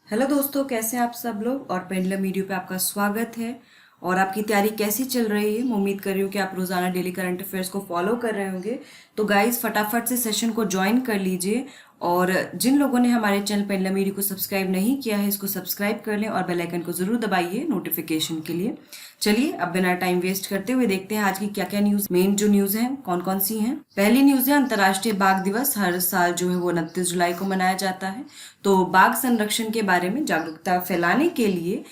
Hello दोस्तों, कैसे हैं आप सब लोग। और पेंडुलम वीडियो पे आपका स्वागत है। और आपकी तैयारी कैसी चल रही है। मैं उम्मीद कर रही हूँ कि आप रोजाना डेली करंट अफेयर्स को फॉलो कर रहे होंगे। तो गाइस, फटाफट से सेशन को ज्वाइन कर लीजिए। और जिन लोगों ने हमारे चैनल पेंडुलम वीडियो को सब्सक्राइब नहीं किया है, इसको सब्सक्राइब कर लें और बेल आइकन को जरूर दबाइए नोटिफिकेशन के लिए। चलिए, अब बिना टाइम वेस्ट करते हुए देखते हैं आज की क्या क्या न्यूज, मेन जो न्यूज है कौन कौन सी हैं। पहली न्यूज है, अंतर्राष्ट्रीय बाघ दिवस हर साल जो है वो 29 जुलाई को मनाया जाता है। तो बाघ संरक्षण के बारे में जागरूकता फैलाने के लिए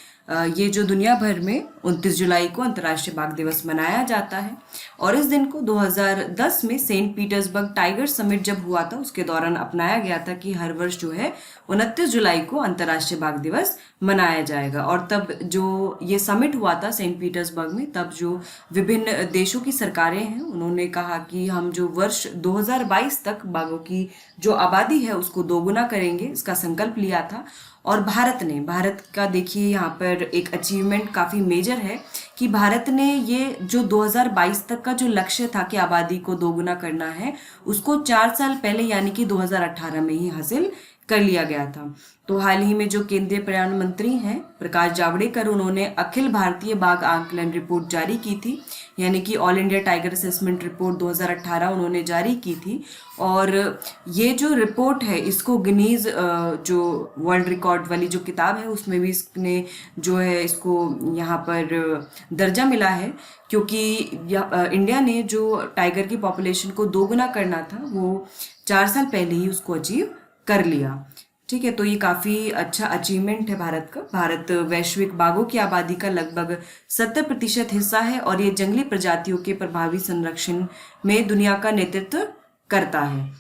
ये जो दुनिया भर में 29 जुलाई को अंतर्राष्ट्रीय बाघ दिवस मनाया जाता है। और इस दिन को 2010 में सेंट पीटर्सबर्ग टाइगर समिट जब हुआ था, उसके दौरान अपनाया गया था कि हर वर्ष जो है 29 जुलाई को अंतर्राष्ट्रीय बाघ दिवस मनाया जाएगा। और तब जो ये समिट हुआ था सेंट पीटर्सबर्ग में, तब जो विभिन्न देशों की सरकारें हैं उन्होंने कहा कि हम जो वर्ष 2022 तक बाघों की जो आबादी है उसको दोगुना करेंगे, इसका संकल्प लिया था। और भारत का देखिए यहाँ पर एक अचीवमेंट काफ़ी मेजर है कि भारत ने ये जो 2022 तक का जो लक्ष्य था कि आबादी को दोगुना करना है, उसको 4 साल पहले यानी कि 2018 में ही हासिल कर लिया गया था। तो हाल ही में जो केंद्रीय पर्यावरण मंत्री हैं प्रकाश जावड़ेकर, उन्होंने अखिल भारतीय बाघ आंकलन रिपोर्ट जारी की थी, यानी कि all India tiger assessment report 2018 उन्होंने जारी की थी। और ये जो रिपोर्ट है इसको गिनीज जो वर्ल्ड रिकॉर्ड वाली जो किताब है उसमें भी इसने जो है इसको यहाँ पर दर्जा मिला है, क्योंकि इंडिया ने जो टाइगर की पॉपुलेशन को दोगुना करना था वो 4 साल पहले ही उसको अचीव कर लिया। ठीक है, तो ये काफी अच्छा अचीवमेंट है भारत का। भारत वैश्विक बाघों की आबादी का लगभग 70% हिस्सा है और ये जंगली प्रजातियों के प्रभावी संरक्षण में दुनिया का नेतृत्व करता है।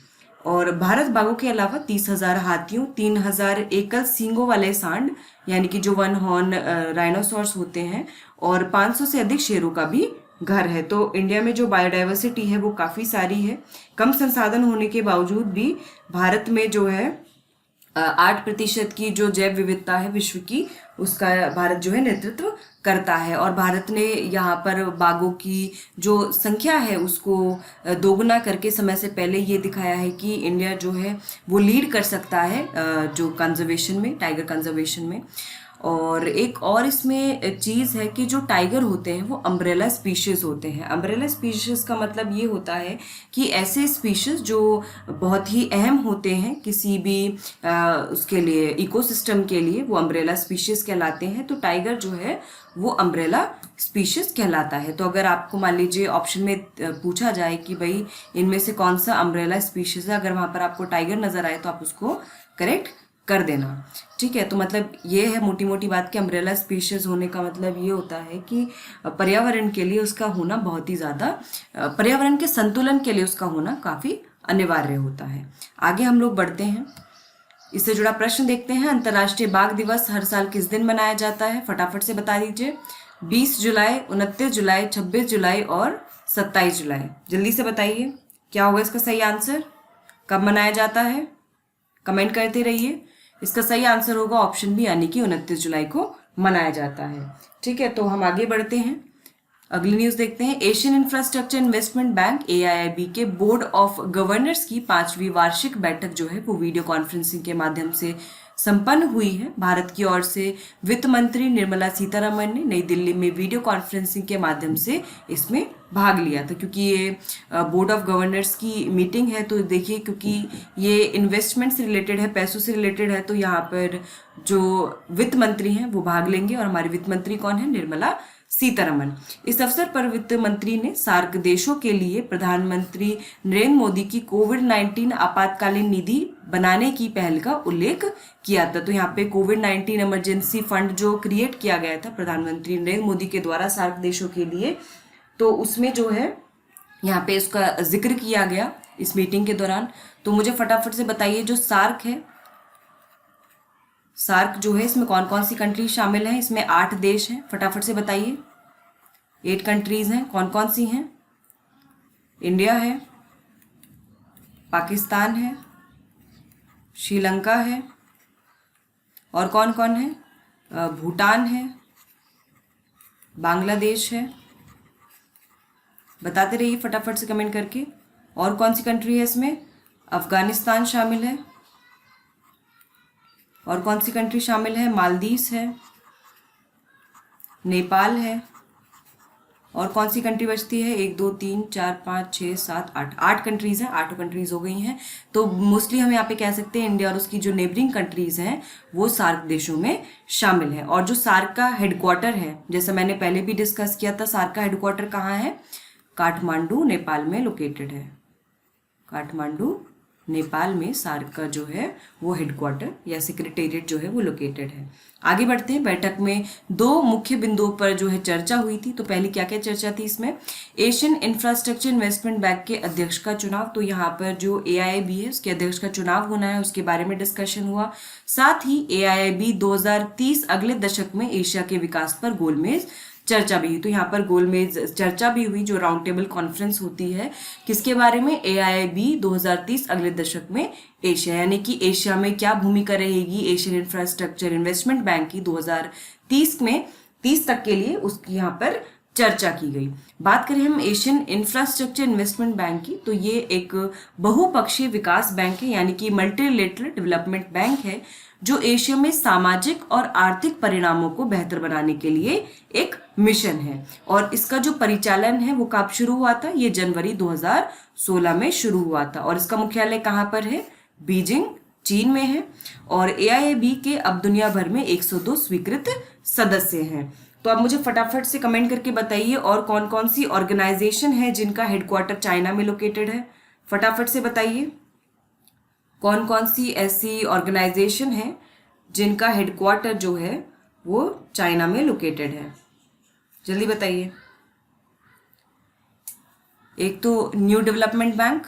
और भारत बाघों के अलावा 30,000 हाथियों, 3,000 एकल सींगों वाले सांड यानी कि जो वन हॉर्न राइनोसॉर्स होते हैं, और 500 से अधिक शेरों का भी घर है। तो इंडिया में जो बायोडाइवर्सिटी है वो काफी सारी है। कम संसाधन होने के बावजूद भी भारत में जो है 8% की जो जैव विविधता है विश्व की, उसका भारत जो है नेतृत्व करता है। और भारत ने यहाँ पर बाघों की जो संख्या है उसको दोगुना करके समय से पहले ये दिखाया है कि इंडिया जो है वो लीड कर सकता है जो कंजर्वेशन में, टाइगर कंजर्वेशन में। और एक और इसमें चीज़ है कि जो टाइगर होते हैं वो अम्ब्रेला स्पीशीज होते हैं। अम्ब्रेला स्पीशीज का मतलब ये होता है कि ऐसे स्पीशीज जो बहुत ही अहम होते हैं किसी भी उसके लिए, इकोसिस्टम के लिए, वो अम्ब्रेला स्पीशीज कहलाते हैं। तो टाइगर जो है वो अम्ब्रेला स्पीशीज कहलाता है। तो अगर आपको मान लीजिए ऑप्शन में पूछा जाए कि भाई इनमें से कौन सा अम्ब्रेला स्पीशीज है, अगर वहां पर आपको टाइगर नजर आए तो आप उसको करेक्ट कर देना। ठीक है, तो मतलब ये है मोटी मोटी बात कि अम्ब्रेला स्पीशीज होने का मतलब ये होता है कि पर्यावरण के लिए उसका होना बहुत ही ज़्यादा, पर्यावरण के संतुलन के लिए उसका होना काफ़ी अनिवार्य होता है। आगे हम लोग बढ़ते हैं, इससे जुड़ा प्रश्न देखते हैं। अंतर्राष्ट्रीय बाघ दिवस हर साल किस दिन मनाया जाता है, फटाफट से बता दीजिए। 20 जुलाई, 29 जुलाई, 26 जुलाई और 27 जुलाई। जल्दी से बताइए क्या होगा इसका सही आंसर, कब मनाया जाता है। कमेंट करते रहिए। इसका सही आंसर होगा ऑप्शन बी, यानी कि 29 जुलाई को मनाया जाता है। ठीक है, तो हम आगे बढ़ते हैं, अगली न्यूज देखते हैं। Asian infrastructure investment bank AIIB के बोर्ड ऑफ गवर्नर्स की 5वीं वार्षिक बैठक जो है वो वीडियो कॉन्फ्रेंसिंग के माध्यम से संपन्न हुई है। भारत की ओर से वित्त मंत्री निर्मला सीतारमण ने नई दिल्ली में वीडियो कॉन्फ्रेंसिंग के माध्यम से इसमें भाग लिया था, क्योंकि ये बोर्ड ऑफ गवर्नर्स की मीटिंग है। तो देखिए, क्योंकि ये इन्वेस्टमेंट से रिलेटेड है, पैसों से रिलेटेड है, तो यहाँ पर जो वित्त मंत्री हैं वो भाग लेंगे। और हमारे वित्त मंत्री कौन है, निर्मला सीतारमण। इस अवसर पर वित्त मंत्री ने सार्क देशों के लिए प्रधानमंत्री नरेंद्र मोदी की कोविड-19 आपातकालीन निधि बनाने की पहल का उल्लेख किया था। तो यहाँ पे कोविड-19 इमरजेंसी फंड जो क्रिएट किया गया था प्रधानमंत्री नरेंद्र मोदी के द्वारा सार्क देशों के लिए, तो उसमें जो है यहाँ पे इसका जिक्र किया गया इस मीटिंग के दौरान। तो मुझे फटाफट से बताइए, जो सार्क है, सार्क जो है इसमें कौन कौन सी कंट्रीज शामिल हैं। इसमें 8 देश हैं, फटाफट से बताइए। 8 कंट्रीज हैं, कौन कौन सी हैं। इंडिया है, पाकिस्तान है, श्रीलंका है, और कौन कौन है, भूटान है, बांग्लादेश है। बताते रहिए फटाफट से कमेंट करके। और कौन सी कंट्री है इसमें, अफगानिस्तान शामिल है, और कौन सी कंट्री शामिल है? मालदीव्स है, नेपाल है, और कौन सी कंट्री बचती है? 1 2 3 4 5 6 7 8, 8 कंट्रीज हैं, 8 कंट्रीज हो गई हैं। तो मोस्टली हम यहाँ पे कह सकते हैं इंडिया और उसकी जो नेबरिंग कंट्रीज हैं वो सार्क देशों में शामिल है। और जो सार्क का हेडक्वार्टर है, जैसा मैंने पहले भी डिस्कस किया था, सार्क का हेडक्वार्टर कहाँ है? काठमांडू, नेपाल में लोकेटेड है। काठमांडू, नेपाल में सार्क का जो है वो हेडक्वार्टर या सेक्रेटेरिएट जो है वो लोकेटेड है। आगे बढ़ते हैं। बैठक में 2 मुख्य बिंदुओं पर जो है चर्चा हुई थी। तो पहली क्या क्या चर्चा थी इसमें? एशियन इंफ्रास्ट्रक्चर इन्वेस्टमेंट बैंक के अध्यक्ष का चुनाव। तो यहाँ पर जो AIIB है उसके अध्यक्ष का चुनाव होना है, उसके बारे में डिस्कशन हुआ। साथ ही AIIB 2030 अगले दशक में एशिया के विकास पर गोलमेज चर्चा भी हुई। तो यहाँ पर गोलमेज चर्चा भी हुई, जो राउंड टेबल कॉन्फ्रेंस होती है किसके बारे में? AIIB 2030 अगले दशक में एशिया, यानी कि एशिया में क्या भूमिका रहेगी एशियन इंफ्रास्ट्रक्चर इन्वेस्टमेंट बैंक की 2030 में, 30 तक के लिए उसकी यहाँ पर चर्चा की गई। बात करें हम एशियन इंफ्रास्ट्रक्चर इन्वेस्टमेंट बैंक की, तो ये एक बहुपक्षीय विकास बैंक है, यानी कि मल्टीलेटरल डेवलपमेंट बैंक है, जो एशिया में सामाजिक और आर्थिक परिणामों को बेहतर बनाने के लिए एक मिशन है। और इसका जो परिचालन है वो कब शुरू हुआ था? ये जनवरी 2016 में शुरू हुआ था। और इसका मुख्यालय कहाँ पर है? बीजिंग, चीन में है। और AIIB के अब दुनिया भर में 102 स्वीकृत सदस्य हैं। तो आप मुझे फटाफट से कमेंट करके बताइए और कौन कौन सी ऑर्गेनाइजेशन है जिनका हेडक्वार्टर चाइना में लोकेटेड है। फटाफट से बताइए कौन कौन सी ऐसी ऑर्गेनाइजेशन है जिनका हेडक्वार्टर जो है वो चाइना में लोकेटेड है। जल्दी बताइए। एक तो न्यू डेवलपमेंट बैंक,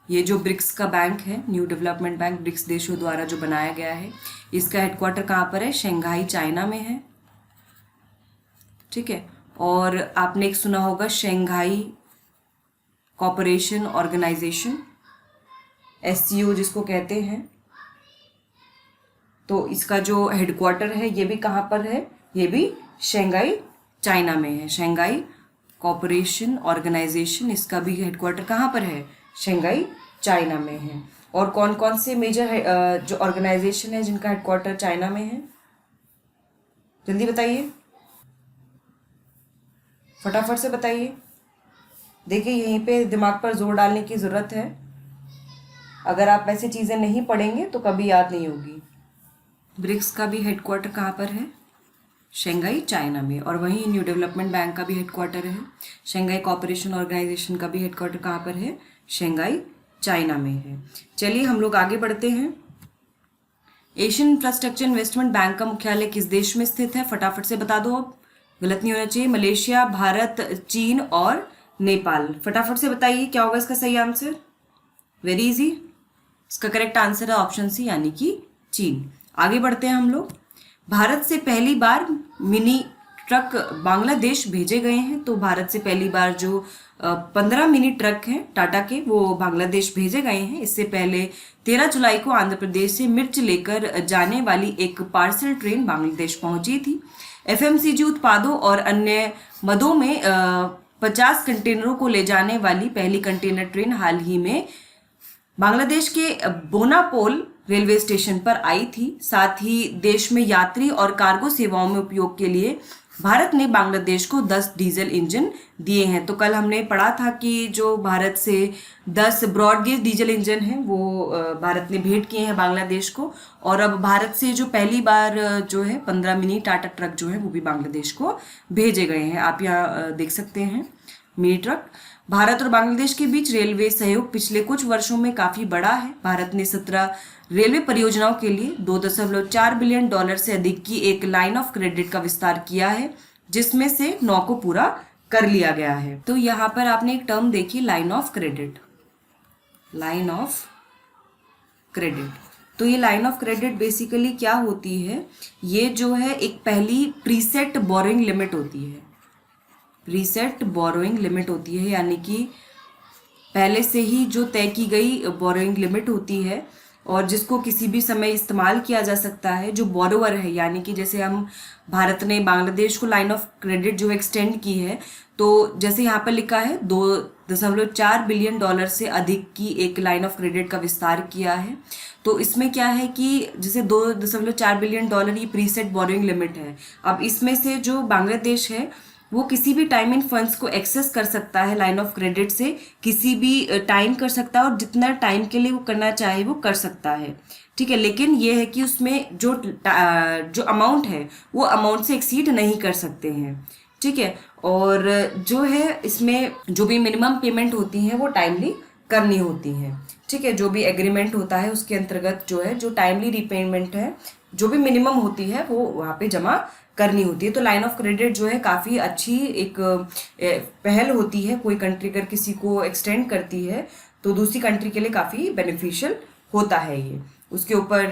ये जो ब्रिक्स का बैंक है, न्यू डेवलपमेंट बैंक ब्रिक्स देशों द्वारा जो बनाया गया है, इसका हेडक्वार्टर कहाँ पर है? शंघाई, चाइना में है। ठीक है। और आपने एक सुना होगा शंघाई कोऑपरेशन ऑर्गेनाइजेशन, SCO जिसको कहते हैं। तो इसका जो हेडक्वार्टर है ये भी कहाँ पर है? ये भी शंघाई, चाइना में है। शंघाई कोऑपरेशन ऑर्गेनाइजेशन, इसका भी हेडक्वार्टर कहाँ पर है? शंघाई, चाइना में है। और कौन कौन से मेजर जो ऑर्गेनाइजेशन है जिनका हेडक्वार्टर चाइना में है? जल्दी बताइए, फटाफट से बताइए। देखिए यहीं पे दिमाग पर जोर डालने की ज़रूरत है। अगर आप ऐसी चीज़ें नहीं पढ़ेंगे तो कभी याद नहीं होगी। ब्रिक्स का भी हेडक्वार्टर कहाँ पर है? शंघाई, चाइना में। और वहीं न्यू डेवलपमेंट बैंक का भी हेडक्वार्टर है। शंघाई कोऑपरेशन ऑर्गेनाइजेशन का भी हेडक्वार्टर कहाँ पर है? शंघाई, चाइना में है। चलिए हम लोग आगे बढ़ते हैं। एशियन इंफ्रास्ट्रक्चर इन्वेस्टमेंट बैंक का मुख्यालय किस देश में स्थित है? फटाफट से बता दो, अब गलत नहीं होना चाहिए। मलेशिया, भारत, चीन और नेपाल। फटाफट से बताइए क्या होगा इसका सही आंसर? वेरी इजी, इसका करेक्ट आंसर है ऑप्शन सी, यानी कि चीन। आगे बढ़ते हैं हम लोग। भारत से पहली बार मिनी ट्रक बांग्लादेश भेजे गए हैं। तो भारत से पहली बार जो 15 मिनी ट्रक हैं टाटा के, वो बांग्लादेश भेजे गए हैं। इससे पहले 13 जुलाई को आंध्र प्रदेश से मिर्च लेकर जाने वाली एक पार्सल ट्रेन बांग्लादेश पहुंची थी। FMCG उत्पादों और अन्य मदों में 50 कंटेनरों को ले जाने वाली पहली कंटेनर ट्रेन हाल ही में बांग्लादेश के बोनापोल रेलवे स्टेशन पर आई थी। साथ ही देश में यात्री और कार्गो सेवाओं में उपयोग के लिए भारत ने बांग्लादेश को 10 डीजल इंजन दिए हैं। तो कल हमने पढ़ा था कि जो भारत से 10 ब्रॉडगेज डीजल इंजन हैं वो भारत ने भेंट किए हैं बांग्लादेश को। और अब भारत से जो पहली बार जो है 15 मिनी टाटा ट्रक जो है वो भी बांग्लादेश को भेजे गए हैं। आप यहाँ देख सकते हैं मिनी ट्रक। भारत और बांग्लादेश के बीच रेलवे सहयोग पिछले कुछ वर्षों में काफी बढ़ा है। भारत ने 17 रेलवे परियोजनाओं के लिए $2.4 बिलियन से अधिक की एक लाइन ऑफ क्रेडिट का विस्तार किया है, जिसमें से 9 को पूरा कर लिया गया है। तो यहाँ पर आपने एक टर्म देखी, line of credit. Line of credit, तो ये लाइन ऑफ क्रेडिट बेसिकली क्या होती है? ये जो है एक पहली प्रीसेट बोरोइंग लिमिट होती है। प्रीसेट बोरोइंग लिमिट होती है, यानी कि पहले से ही जो तय की गई बोरोइंग लिमिट होती है और जिसको किसी भी समय इस्तेमाल किया जा सकता है। जो बोरोवर है, यानी कि जैसे हम भारत ने बांग्लादेश को लाइन ऑफ क्रेडिट जो एक्सटेंड की है, तो जैसे यहाँ पर लिखा है $2.4 बिलियन से अधिक की एक लाइन ऑफ क्रेडिट का विस्तार किया है। तो इसमें क्या है कि जैसे $2.4 बिलियन ये प्रीसेट बोरोइंग लिमिट है। अब इसमें से जो बांग्लादेश है वो किसी भी टाइम इन फंड्स को एक्सेस कर सकता है, लाइन ऑफ क्रेडिट से किसी भी टाइम कर सकता है, और जितना टाइम के लिए वो करना चाहे वो कर सकता है। ठीक है, लेकिन ये है कि उसमें जो अमाउंट है वो अमाउंट से एक्सीड नहीं कर सकते हैं। ठीक है, और जो है इसमें जो भी मिनिमम पेमेंट होती है वो टाइमली करनी होती है। ठीक है, जो भी एग्रीमेंट होता है उसके अंतर्गत जो है जो टाइमली रीपेमेंट है जो भी मिनिमम होती है वो वहाँ पे जमा करनी होती है। तो लाइन ऑफ क्रेडिट जो है काफ़ी अच्छी एक पहल होती है। कोई कंट्री अगर किसी को एक्सटेंड करती है तो दूसरी कंट्री के लिए काफ़ी बेनिफिशियल होता है। ये उसके ऊपर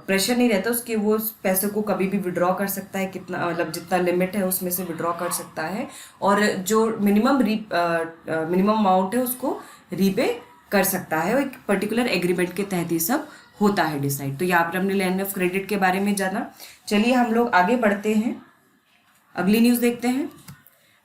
प्रेशर नहीं रहता, उसके वो पैसे को कभी भी विड्रॉ कर सकता है, कितना मतलब जितना लिमिट है उसमें से विड्रॉ कर सकता है, और जो मिनिमम अमाउंट है उसको रीपे कर सकता है। और एक पर्टिकुलर एग्रीमेंट के तहत ये सब होता है डिसाइड। तो यहाँ पर हमने लाइन ऑफ क्रेडिट के बारे में जाना। चलिए हम लोग आगे बढ़ते हैं, अगली न्यूज़ देखते हैं।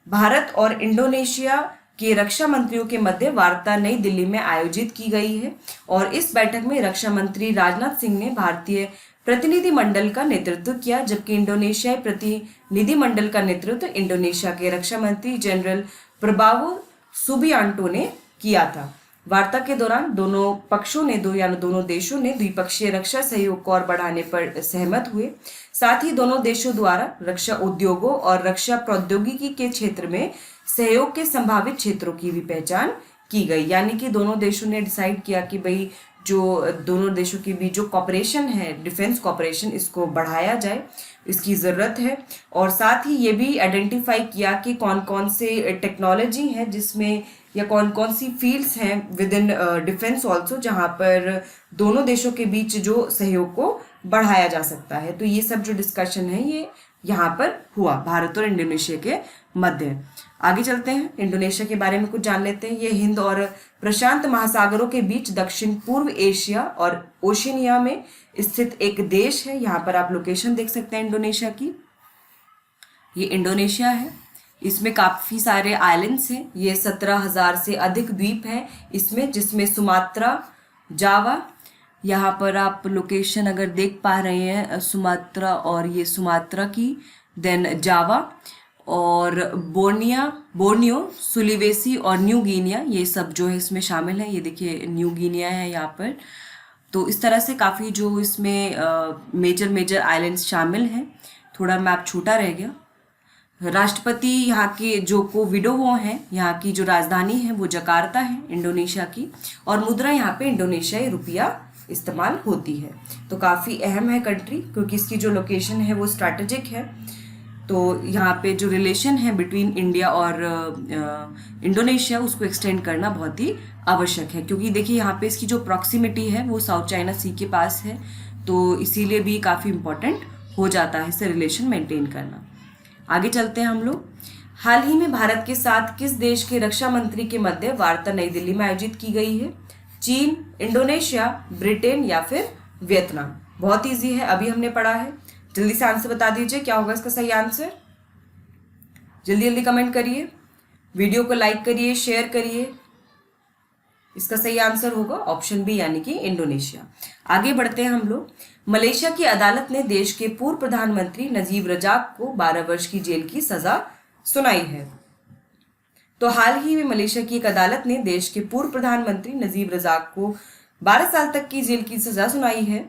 भारत और इंडोनेशिया के रक्षा मंत्रियों के मध्य वार्ता नई दिल्ली में आयोजित की गई है, और इस बैठक में रक्षा मंत्री राजनाथ सिंह ने भारतीय प्रतिनिधिमंडल का नेतृत्व किया, जबकि इंडोनेशियाई प्रतिनिधिमंडल का नेतृत्व इंडोनेशिया के रक्षा मंत्री जनरल प्रबावो सुबियांटो ने किया था। वार्ता के दौरान दोनों पक्षों ने दोनों देशों ने द्विपक्षीय रक्षा सहयोग को और बढ़ाने पर सहमत हुए। साथ ही दोनों देशों द्वारा रक्षा उद्योगों और रक्षा प्रौद्योगिकी के क्षेत्र में सहयोग के संभावित क्षेत्रों की भी पहचान की गई। यानी कि दोनों देशों ने डिसाइड किया कि भाई जो दोनों देशों के बीच जो कॉपरेशन है, डिफेंस कॉपरेशन, इसको बढ़ाया जाए, इसकी ज़रूरत है। और साथ ही ये भी आइडेंटिफाई किया कि कौन कौन से टेक्नोलॉजी हैं जिसमें, या कौन कौन सी फील्ड्स हैं विद इन डिफेंस ऑल्सो, जहाँ पर दोनों देशों के बीच जो सहयोग को बढ़ाया जा सकता है। तो ये सब जो डिस्कशन है ये यहाँ पर हुआ भारत और इंडोनेशिया के मध्य। आगे चलते हैं, इंडोनेशिया के बारे में कुछ जान लेते हैं। ये हिंद और प्रशांत महासागरों के बीच दक्षिण पूर्व एशिया और ओशिनिया में स्थित एक देश है। यहाँ पर आप लोकेशन देख सकते हैं इंडोनेशिया की। ये इंडोनेशिया है, इसमें काफ़ी सारे आइलैंड्स हैं। ये 17,000 से अधिक द्वीप हैं इसमें, जिसमें सुमात्रा, जावा, यहाँ पर आप लोकेशन अगर देख पा रहे हैं सुमात्रा, और ये सुमात्रा की, देन जावा और बोर्नियो, सुलिवेसी और न्यू गिनिया, ये सब जो है इसमें शामिल है। ये देखिए न्यू गिनिया है यहाँ पर। तो इस तरह से काफ़ी जो इसमें मेजर आइलैंड्स शामिल हैं। थोड़ा मैप छोटा रह गया। राष्ट्रपति यहाँ के जोको विडोडो हैं, यहाँ की जो राजधानी है वो जकार्ता है इंडोनेशिया की, और मुद्रा यहाँ पे इंडोनेशियाई रुपया इस्तेमाल होती है। तो काफ़ी अहम है कंट्री, क्योंकि इसकी जो लोकेशन है वो स्ट्रैटेजिक है। तो यहाँ पे जो रिलेशन है बिटवीन इंडिया और इंडोनेशिया, उसको एक्सटेंड करना बहुत ही आवश्यक है, क्योंकि देखिए यहाँ पे इसकी जो प्रॉक्सिमिटी है वो साउथ चाइना सी के पास है, तो इसीलिए भी काफ़ी इम्पोर्टेंट हो जाता है इससे रिलेशन मेंटेन करना। आगे चलते हैं हम लोग। हाल ही में भारत के साथ किस देश के रक्षा मंत्री के मध्य वार्ता नई दिल्ली में आयोजित की गई है? चीन, इंडोनेशिया, ब्रिटेन या फिर वियतनाम? बहुत ईजी है, अभी हमने पढ़ा है। जल्दी से आंसर बता दीजिए, क्या होगा इसका सही आंसर? जल्दी जल्दी कमेंट करिए, वीडियो को लाइक करिए, शेयर करिए। इसका सही आंसर होगा ऑप्शन बी, यानी कि इंडोनेशिया। आगे बढ़ते हैं हम लोग। मलेशिया की अदालत ने देश के पूर्व प्रधानमंत्री नजीब रजाक को 12 वर्ष की जेल की सजा सुनाई है। तो हाल ही में मलेशिया की एक अदालत ने देश के पूर्व प्रधानमंत्री नजीब रजाक को 12 साल तक की जेल की सजा सुनाई है।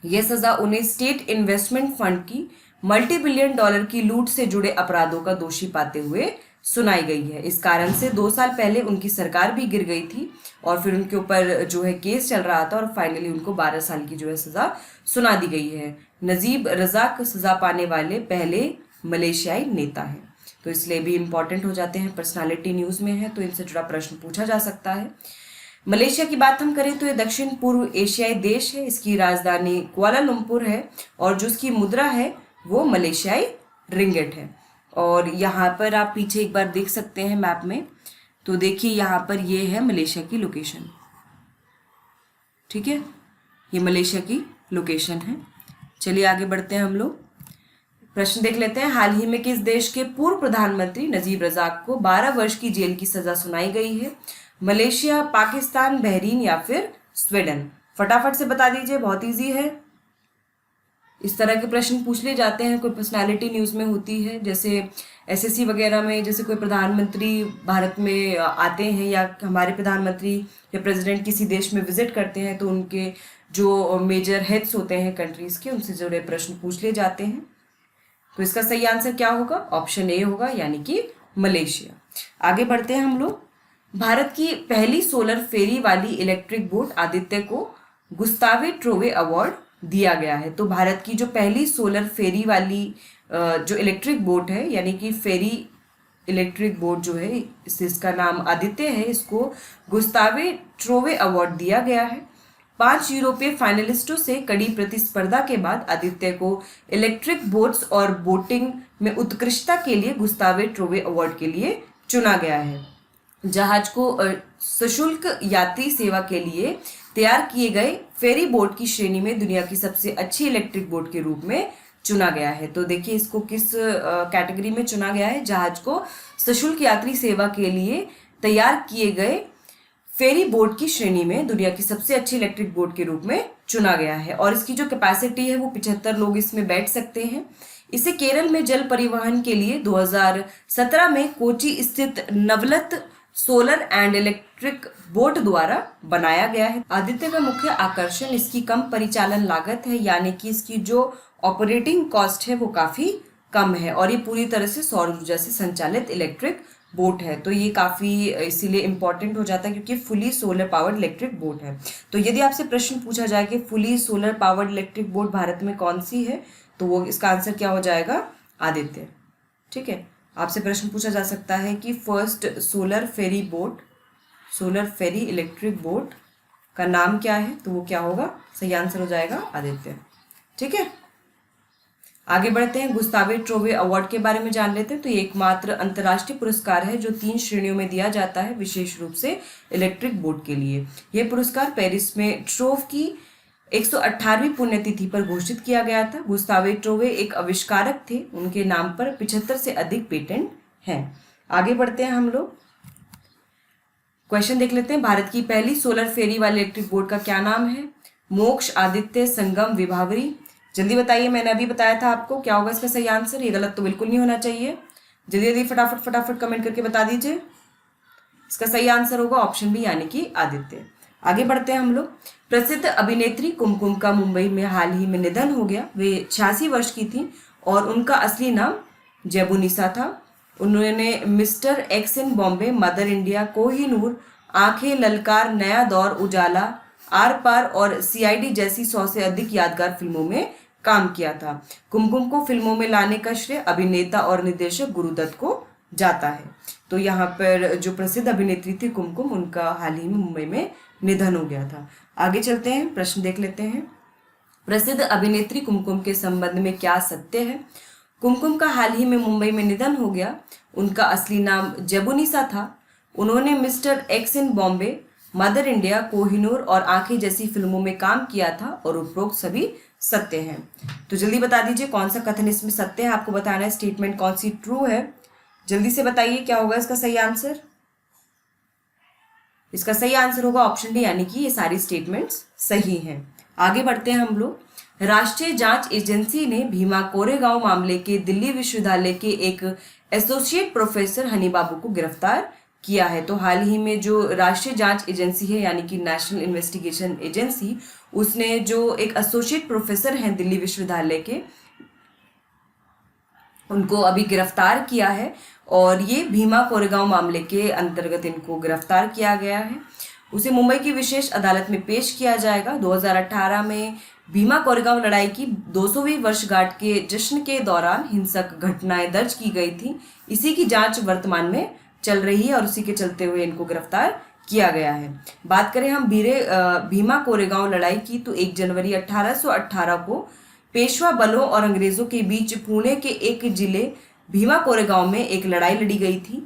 यह सजा उन्हें स्टेट इन्वेस्टमेंट फंड की $multi-billion की लूट से जुड़े अपराधों का दोषी पाते हुए सुनाई गई है। इस कारण से 2 साल पहले उनकी सरकार भी गिर गई थी, और फिर उनके ऊपर जो है केस चल रहा था, और फाइनली उनको 12 साल की जो है सजा सुना दी गई है। नजीब रजाक सजा पाने वाले पहले मलेशियाई नेता हैं, तो इसलिए भी इम्पॉर्टेंट हो जाते हैं, पर्सनालिटी न्यूज़ में है तो इनसे जुड़ा प्रश्न पूछा जा सकता है। मलेशिया की बात हम करें तो ये दक्षिण पूर्व एशियाई देश है। इसकी राजधानी कुआलालंपुर है, और जो इसकी मुद्रा है वो मलेशियाई रिंगिट है। और यहाँ पर आप पीछे एक बार देख सकते हैं मैप में, तो देखिए यहाँ पर ये है मलेशिया की लोकेशन। ठीक है, ये मलेशिया की लोकेशन है। चलिए आगे बढ़ते हैं हम लोग। प्रश्न देख लेते हैं। हाल ही में किस देश के पूर्व प्रधानमंत्री नजीब रजाक को 12 वर्ष की जेल की सजा सुनाई गई है? मलेशिया, पाकिस्तान, बहरीन या फिर स्वीडन? फटाफट से बता दीजिए, बहुत इजी है। इस तरह के प्रश्न पूछ लिए जाते हैं, कोई पर्सनालिटी न्यूज़ में होती है, जैसे एसएससी वगैरह में, जैसे कोई प्रधानमंत्री भारत में आते हैं या हमारे प्रधानमंत्री या प्रेसिडेंट किसी देश में विजिट करते हैं तो उनके जो मेजर हेड्स होते हैं कंट्रीज़ के, उनसे जुड़े प्रश्न पूछ लिए जाते हैं। तो इसका सही आंसर क्या होगा? ऑप्शन ए होगा, यानी कि मलेशिया। आगे बढ़ते हैं हम लोग। भारत की पहली सोलर फेरी वाली इलेक्ट्रिक बोट आदित्य को गुस्तावे ट्रोवे अवार्ड दिया गया है। तो भारत की जो पहली सोलर फेरी वाली जो इलेक्ट्रिक बोट है, यानी कि फेरी इलेक्ट्रिक बोट जो है, इसका नाम आदित्य है, इसको गुस्तावे ट्रोवे अवार्ड दिया गया है। 5 यूरोपीय फाइनलिस्टों से कड़ी प्रतिस्पर्धा के बाद आदित्य को इलेक्ट्रिक बोट्स और बोटिंग में उत्कृष्टता के लिए गुस्तावे ट्रोवे अवार्ड के लिए चुना गया है। जहाज को सशुल्क यात्री सेवा के लिए तैयार किए गए फेरी बोट की श्रेणी में दुनिया की सबसे अच्छी इलेक्ट्रिक बोट के रूप में चुना गया है। तो देखिए, इसको किस कैटेगरी में चुना गया है? जहाज को सशुल्क यात्री सेवा के लिए तैयार किए गए फेरी बोट की श्रेणी में दुनिया की सबसे अच्छी इलेक्ट्रिक बोट के रूप में चुना गया है। और इसकी जो कैपेसिटी है वो 75 लोग इसमें बैठ सकते हैं। इसे केरल में जल परिवहन के लिए 2017 में कोची स्थित नवलत सोलर एंड इलेक्ट्रिक बोट द्वारा बनाया गया है। आदित्य का मुख्य आकर्षण इसकी कम परिचालन लागत है, यानी कि इसकी जो ऑपरेटिंग कॉस्ट है वो काफी कम है, और ये पूरी तरह से सौर ऊर्जा से संचालित इलेक्ट्रिक बोट है। तो ये काफ़ी इसीलिए इम्पॉर्टेंट हो जाता है क्योंकि fully solar powered electric boat है। तो यदि आपसे प्रश्न पूछा जाए कि fully solar powered electric boat Bharat में कौन सी है, तो वो इसका आंसर क्या हो जाएगा? आदित्य। ठीक है, आपसे प्रश्न पूछा जा सकता है कि first solar ferry boat, solar ferry electric boat का नाम क्या है, तो वो क्या होगा? सही आंसर हो जाएगा आदित्य। ठीक है, आगे बढ़ते हैं। गुस्तावे ट्रोवे अवार्ड के बारे में जान लेते हैं। तो ये एकमात्र अंतर्राष्ट्रीय पुरस्कार है जो 3 श्रेणियों में दिया जाता है, विशेष रूप से इलेक्ट्रिक बोट के लिए। यह पुरस्कार पेरिस में ट्रोव की 118वीं पुण्यतिथि पर घोषित किया गया था। गुस्तावे ट्रोवे एक आविष्कारक थे, उनके नाम पर 75 से अधिक पेटेंट हैं। आगे बढ़ते हैं हम लोग, क्वेश्चन देख लेते हैं। भारत की पहली सोलर फेरी वाली इलेक्ट्रिक बोट का क्या नाम है? मोक्ष, आदित्य, संगम, विभावरी? जल्दी बताइए, मैंने अभी बताया था आपको, क्या होगा इसका सही आंसर? ये गलत तो बिल्कुल नहीं होना चाहिए। जल्दी जल्दी फटाफट कमेंट करके बता दीजिए। इसका सही आंसर होगा ऑप्शन बी, यानी कि आदित्य। आगे बढ़ते हैं हम लोग। प्रसिद्ध अभिनेत्री कुमकुम का मुंबई में हाल ही में निधन हो गया। वे 86 वर्ष की थी और उनका असली नाम जेबुनिसा था। उन्होंने मिस्टर एक्स इन बॉम्बे, मदर इंडिया, कोहिनूर, आंखें, ललकार, नया दौर, उजाला, आर पार और सीआईडी जैसी 100 से अधिक यादगार फिल्मों में काम किया था। कुमकुम को फिल्मों में लाने का श्रेय अभिनेता और निर्देशक गुरुदत्त को जाता है। तो यहाँ पर जो प्रसिद्ध अभिनेत्री थी कुमकुम, उनका हाल ही में मुंबई में निधन हो गया था। आगे चलते हैं, प्रश्न देख लेते हैं। प्रसिद्ध अभिनेत्री कुमकुम के संबंध में क्या सत्य है? कुमकुम का हाल ही में मुंबई में निधन हो गया। उनका असली नाम जेबुनिसा था। उन्होंने मिस्टर एक्स इन बॉम्बे, मदर इंडिया, कोहिनूर और आंखें जैसी फिल्मों में काम किया था और उपरोक्त सभी सत्य हैं। तो जल्दी बता दीजिए कौन सा कथन इसमें सत्य है, आपको बताना है स्टेटमेंट कौन सी ट्रू है। जल्दी से बताइए क्या होगा इसका सही आंसर। इसका सही आंसर होगा ऑप्शन डी, यानी कि ये सारी स्टेटमेंट्स सही हैं। आगे बढ़ते हैं हम लोग। राष्ट्रीय जांच एजेंसी ने भीमा कोरेगांव मामले के दिल्ली विश्वविद्यालय के एक एसोसिएट प्रोफेसर हनी बाबू को गिरफ्तार किया है। तो हाल ही में जो राष्ट्रीय जांच एजेंसी है, यानी कि नेशनल इन्वेस्टिगेशन एजेंसी, उसने जो एक एसोसिएट प्रोफेसर हैं दिल्ली विश्वविद्यालय के, उनको अभी गिरफ्तार किया है और ये भीमा कोरेगांव मामले के अंतर्गत इनको गिरफ्तार किया गया है। उसे मुंबई की विशेष अदालत में पेश किया जाएगा। 2018 में भीमा कोरेगांव लड़ाई की 200वीं वर्षगांठ के जश्न के दौरान हिंसक घटनाएं दर्ज की गई थी। इसी की जांच वर्तमान में चल रही है और उसी के चलते हुए इनको गिरफ्तार किया गया है। बात करें हम भीमा कोरेगांव लड़ाई की, तो 1 जनवरी 1818 को पेशवा बलों और अंग्रेजों के बीच पुणे के एक जिले भीमा कोरेगांव में एक लड़ाई लड़ी गई थी।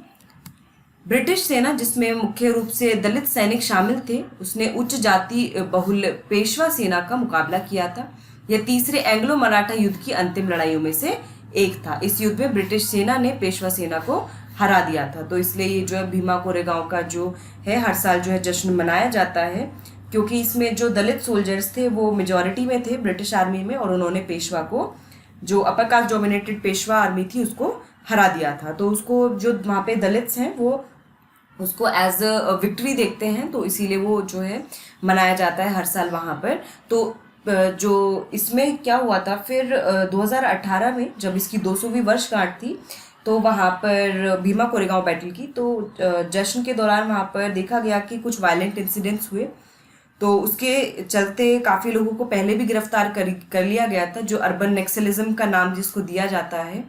ब्रिटिश सेना, जिसमें मुख्य रूप से दलित सैनिक शामिल थे, उसने उच्च जाति बहुल पेशवा सेना का मुकाबला किया था। यह तीसरे एंग्लो मराठा युद्ध की अंतिम लड़ाइयों में से एक था। इस युद्ध में ब्रिटिश सेना ने पेशवा सेना को हरा दिया था। तो इसलिए ये जो है भीमा कोरेगांव का जो है हर साल जो है जश्न मनाया जाता है, क्योंकि इसमें जो दलित सोल्जर्स थे वो मेजॉरिटी में थे ब्रिटिश आर्मी में, और उन्होंने पेशवा को, जो upper caste dominated Peshwa army थी, उसको हरा दिया था। तो उसको जो वहाँ पे दलित्स हैं वो उसको एज अ विक्ट्री देखते हैं, तो इसीलिए वो जो है मनाया जाता है हर साल वहाँ पर। तो जो इसमें क्या हुआ था फिर 2018 में जब इसकी 200वीं वर्षगांठ थी, तो वहाँ पर भीमा कोरेगांव बैटल की, तो जश्न के दौरान वहाँ पर देखा गया कि कुछ वायलेंट इंसिडेंट्स हुए। तो उसके चलते काफ़ी लोगों को पहले भी गिरफ्तार कर लिया गया था, जो अर्बन नक्सलिज्म का नाम जिसको दिया जाता है।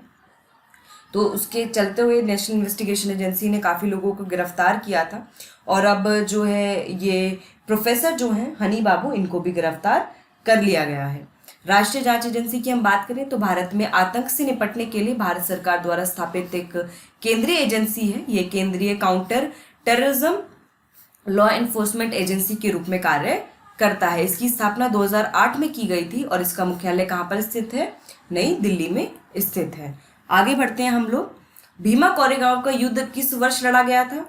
तो उसके चलते हुए नेशनल इन्वेस्टिगेशन एजेंसी ने काफ़ी लोगों को गिरफ्तार किया था, और अब जो है ये प्रोफेसर जो हैं हनी बाबू, इनको भी गिरफ्तार कर लिया गया है। राष्ट्रीय जांच एजेंसी की हम बात करें तो भारत में आतंक से निपटने के लिए भारत सरकार द्वारा स्थापित एक केंद्रीय एजेंसी है। ये केंद्रीय counter terrorism law enforcement agency के रूप में कार्य करता है। इसकी स्थापना 2008 में की गई थी, और इसका मुख्यालय कहाँ पर स्थित है? नई दिल्ली में स्थित है। आगे बढ़ते हैं हम लोग। भीमा कोरेगांव का युद्ध किस वर्ष लड़ा गया था?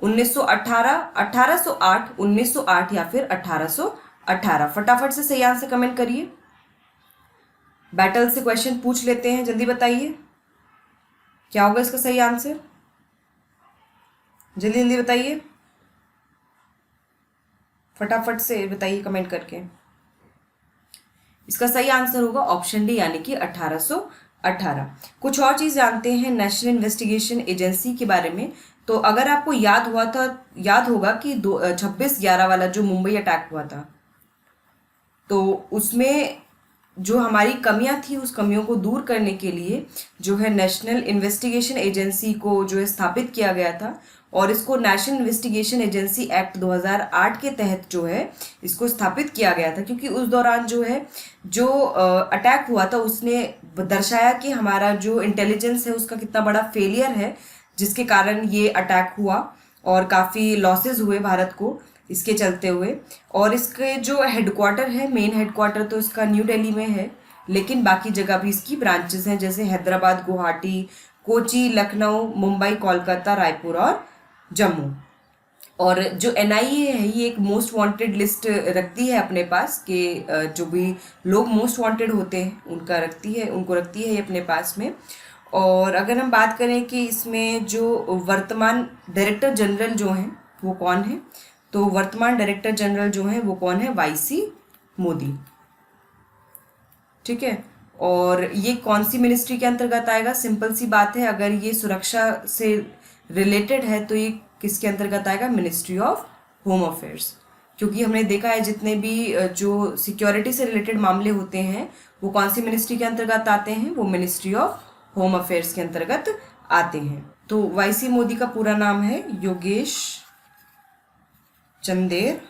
1918, 1808, 1908 या फिर 1818? फटाफट से सही आंसर कमेंट करिए। बैटल से क्वेश्चन पूछ लेते हैं, जल्दी बताइए क्या होगा इसका सही आंसर, जल्दी जल्दी बताइए, फटाफट से बताइए कमेंट करके। इसका सही आंसर होगा ऑप्शन डी, यानी कि 1818। कुछ और चीज़ जानते हैं नेशनल इन्वेस्टिगेशन एजेंसी के बारे में। तो अगर आपको याद होगा कि 26/11 वाला जो मुंबई अटैक हुआ था, तो उसमें जो हमारी कमियां थी, उस कमियों को दूर करने के लिए जो है नेशनल इन्वेस्टिगेशन एजेंसी को जो है स्थापित किया गया था, और इसको नेशनल इन्वेस्टिगेशन एजेंसी एक्ट 2008 के तहत जो है इसको स्थापित किया गया था, क्योंकि उस दौरान जो है जो अटैक हुआ था उसने दर्शाया कि हमारा जो इंटेलिजेंस है उसका कितना बड़ा फेलियर है, जिसके कारण ये अटैक हुआ और काफ़ी लॉसेस हुए भारत को इसके चलते हुए। और इसके जो हेडक्वार्टर है, मेन हेडक्वार्टर तो इसका न्यू दिल्ली में है, लेकिन बाकी जगह भी इसकी ब्रांचेस हैं, जैसे हैदराबाद, गुवाहाटी, कोची, लखनऊ, मुंबई, कोलकाता, रायपुर और जम्मू। और जो एनआईए है ये एक मोस्ट वांटेड लिस्ट रखती है अपने पास, कि जो भी लोग मोस्ट वांटेड होते हैं उनको रखती है ये अपने पास में। और अगर हम बात करें कि इसमें जो वर्तमान डायरेक्टर जनरल जो हैं वो कौन है, तो वर्तमान डायरेक्टर जनरल जो हैं वो कौन है? वाईसी मोदी। ठीक है, और ये कौन सी मिनिस्ट्री के अंतर्गत आएगा? सिंपल सी बात है, अगर ये सुरक्षा से रिलेटेड है तो ये किसके अंतर्गत आएगा? Ministry of home affairs. क्योंकि हमने देखा है जितने भी जो सिक्योरिटी से रिलेटेड मामले होते हैं वो कौन सी मिनिस्ट्री के अंतर्गत आते हैं? वो मिनिस्ट्री ऑफ होम अफेयर्स के अंतर्गत आते हैं। तो वाईसी मोदी का पूरा नाम है योगेश चंदेर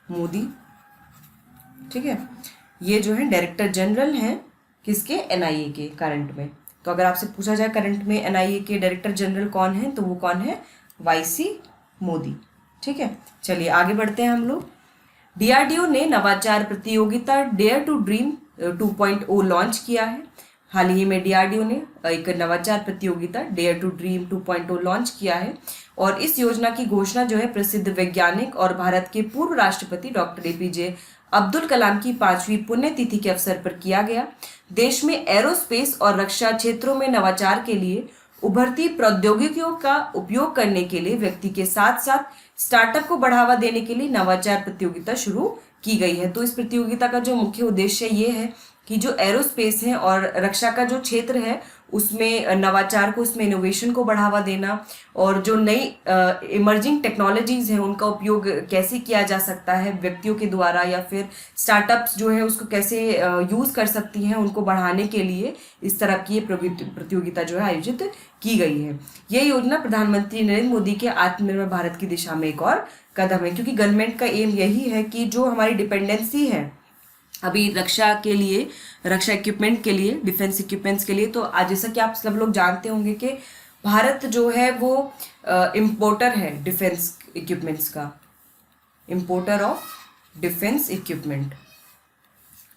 मोदी। ठीक है, ये जो है डायरेक्टर जनरल हैं किसके? एनआईए के करंट में। तो अगर आपसे पूछा जाए करंट में एनआईए के डायरेक्टर जनरल कौन है, तो वो कौन है? वाईसी मोदी। ठीक है, चलिए आगे बढ़ते हैं हम लोग। डीआरडीओ ने नवाचार प्रतियोगिता डेयर टू ड्रीम 2.0 लॉन्च किया है। हाल ही में डीआरडीओ ने एक नवाचार प्रतियोगिता डेयर टू ड्रीम 2.0 लॉन्च किया है, और इस योजना की घोषणा जो है प्रसिद्ध वैज्ञानिक और भारत के पूर्व राष्ट्रपति डॉक्टर एपीजे अब्दुल कलाम की 5वीं पुण्यतिथि के अवसर पर किया गया। देश में एरोस्पेस और रक्षा क्षेत्रों में नवाचार के लिए उभरती प्रौद्योगिकियों का उपयोग करने के लिए व्यक्ति के साथ साथ स्टार्टअप को बढ़ावा देने के लिए नवाचार प्रतियोगिता शुरू की गई है। तो इस प्रतियोगिता का जो मुख्य उद्देश्य ये है कि जो एरोस्पेस है और रक्षा का जो क्षेत्र है उसमें नवाचार को, उसमें इनोवेशन को बढ़ावा देना, और जो नई इमर्जिंग टेक्नोलॉजीज हैं उनका उपयोग कैसे किया जा सकता है व्यक्तियों के द्वारा, या फिर स्टार्टअप्स जो है उसको कैसे यूज़ कर सकती हैं, उनको बढ़ाने के लिए इस तरह की ये प्रतियोगिता जो है आयोजित की गई है। ये योजना प्रधानमंत्री नरेंद्र मोदी के आत्मनिर्भर भारत की दिशा में एक और कदम है, क्योंकि गवर्नमेंट का एम यही है कि जो हमारी डिपेंडेंसी है अभी रक्षा के लिए, रक्षा इक्विपमेंट के लिए, डिफेंस इक्विपमेंट्स के लिए, तो आज जैसा कि आप सब लोग जानते होंगे कि भारत जो है वो इम्पोर्टर है डिफेंस इक्विपमेंट्स का, इम्पोर्टर ऑफ डिफेंस इक्विपमेंट।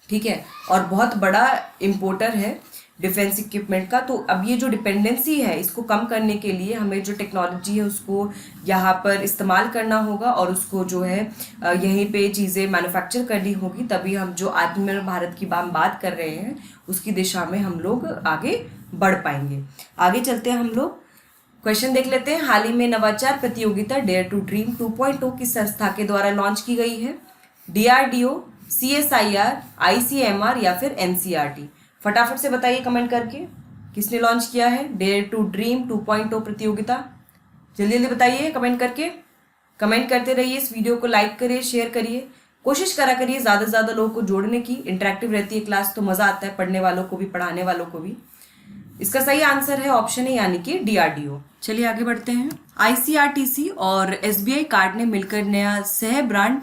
ठीक है, और बहुत बड़ा इम्पोर्टर है डिफेंस इक्विपमेंट का। तो अब ये जो डिपेंडेंसी है इसको कम करने के लिए हमें जो टेक्नोलॉजी है उसको यहाँ पर इस्तेमाल करना होगा और उसको जो है यहीं पे चीज़ें मैन्युफैक्चर करनी होगी, तभी हम जो आत्मनिर्भर भारत की हम बात कर रहे हैं उसकी दिशा में हम लोग आगे बढ़ पाएंगे। आगे चलते हैं हम लोग, क्वेश्चन देख लेते हैं। हाल ही में नवाचार प्रतियोगिता डेयर टू ड्रीम 2.0 किस संस्था के द्वारा लॉन्च की गई है? DRDO, CSIR, ICMR या फिर NCERT? फटाफट से बताइए कमेंट करके, किसने लॉन्च किया है डेयर टू ड्रीम 2.0 प्रतियोगिता? जल्दी जल्दी बताइए कमेंट करके, कमेंट करते रहिए, इस वीडियो को लाइक करिए, शेयर करिए, कोशिश करा करिए ज़्यादा से ज़्यादा लोगों को जोड़ने की। इंटरेक्टिव रहती है क्लास तो मज़ा आता है पढ़ने वालों को भी, पढ़ाने वालों को भी। इसका सही आंसर है ऑप्शन है यानी कि DRDO। चलिए आगे बढ़ते हैं। ICRTC और SBI कार्ड ने मिलकर नया सह brand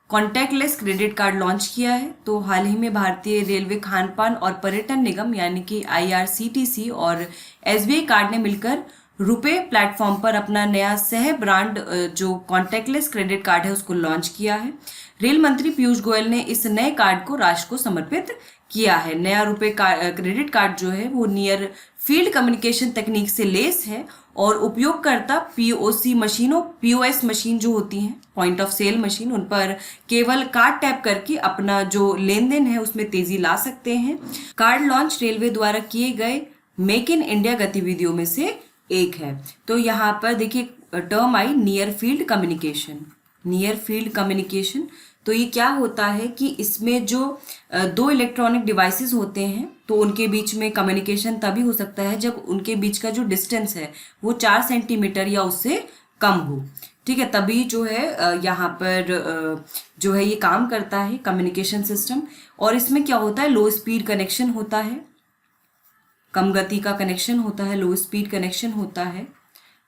contactless credit card launch किया है। तो हाल ही में भारतीय रेलवे खान पान और पर्यटन निगम यानी कि IRCTC और SBI कार्ड ने मिलकर रुपे प्लेटफॉर्म पर अपना नया सह ब्रांड जो कॉन्टैक्टलेस क्रेडिट कार्ड है उसको लॉन्च किया है। रेल मंत्री पीयूष गोयल ने इस नए कार्ड को राष्ट्र को समर्पित किया है। नया रुपे क्रेडिट कार्ड जो है वो नियर फील्ड कम्युनिकेशन तकनीक से लेस है और उपयोगकर्ता POS मशीन जो होती हैं, पॉइंट ऑफ सेल मशीन, उन पर केवल कार्ड टैप करके अपना जो लेन देन है उसमें तेजी ला सकते हैं। कार्ड लॉन्च रेलवे द्वारा किए गए मेक इन इंडिया गतिविधियों में से एक है। तो यहाँ पर देखिए टर्म आई near field communication, near field communication. तो ये क्या होता है कि इसमें जो दो इलेक्ट्रॉनिक डिवाइसेस होते हैं तो उनके बीच में कम्युनिकेशन तभी हो सकता है जब उनके बीच का जो डिस्टेंस है वो 4 सेंटीमीटर या उससे कम हो, ठीक है, तभी जो है यहाँ पर जो है ये काम करता है कम्युनिकेशन सिस्टम। और इसमें क्या होता है, लो स्पीड कनेक्शन होता है, कम गति का कनेक्शन होता है, लो स्पीड कनेक्शन होता है,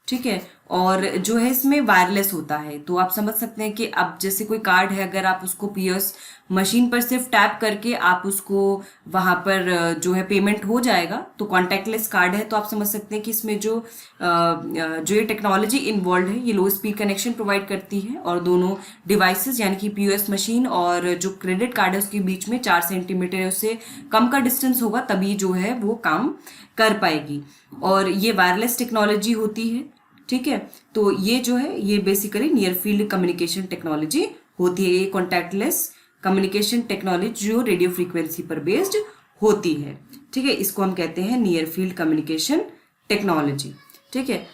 ठीक है। और जो है इसमें वायरलेस होता है। तो आप समझ सकते हैं कि अब जैसे कोई कार्ड है, अगर आप उसको POS मशीन पर सिर्फ टैप करके आप उसको वहाँ पर जो है पेमेंट हो जाएगा, तो कॉन्टैक्टलेस कार्ड है। तो आप समझ सकते हैं कि इसमें जो ये टेक्नोलॉजी इन्वॉल्व है ये लो स्पीड कनेक्शन प्रोवाइड करती है और दोनों डिवाइसेस यानी कि POS मशीन और जो क्रेडिट कार्ड है उसके बीच में 4 सेंटीमीटर उससे कम का डिस्टेंस होगा, तभी जो है वो काम कर पाएगी। और ये वायरलेस टेक्नोलॉजी होती है, ठीक है। तो ये जो है ये basically near field communication technology होती है। ये कॉन्टैक्टलेस कम्युनिकेशन टेक्नोलॉजी जो रेडियो फ्रीक्वेंसी पर बेस्ड होती है, ठीक है, इसको हम कहते हैं नियर फील्ड कम्युनिकेशन टेक्नोलॉजी, ठीक है।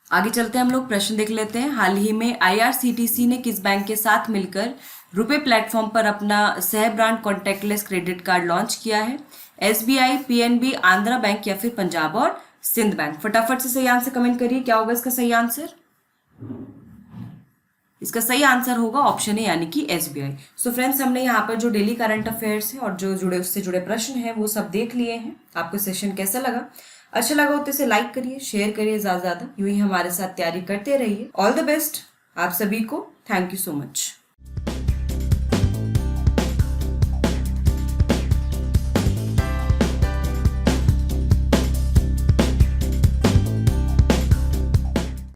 आगे चलते हैं हम लोग, प्रश्न देख लेते हैं। हाल ही में IRCTC ने किस बैंक के साथ मिलकर रुपे प्लेटफॉर्म पर अपना सह brand contactless credit card launch किया है? SBI, PNB, आंध्रा बैंक या फिर पंजाब और सिंध बैंक? फटाफट से सही आंसर कमेंट करिए, क्या होगा इसका सही आंसर? इसका सही आंसर होगा ऑप्शन है यानी कि SBI। सो फ्रेंड्स, हमने यहाँ पर जो डेली करंट अफेयर्स है और जो जुड़े उससे जुड़े प्रश्न हैं वो सब देख लिए हैं। आपको सेशन कैसा लगा? अच्छा लगा हो तो इसे लाइक करिए, शेयर करिए, ज़्यादा यूं ही हमारे साथ तैयारी करते रहिए। ऑल द बेस्ट आप सभी को। Thank you so much.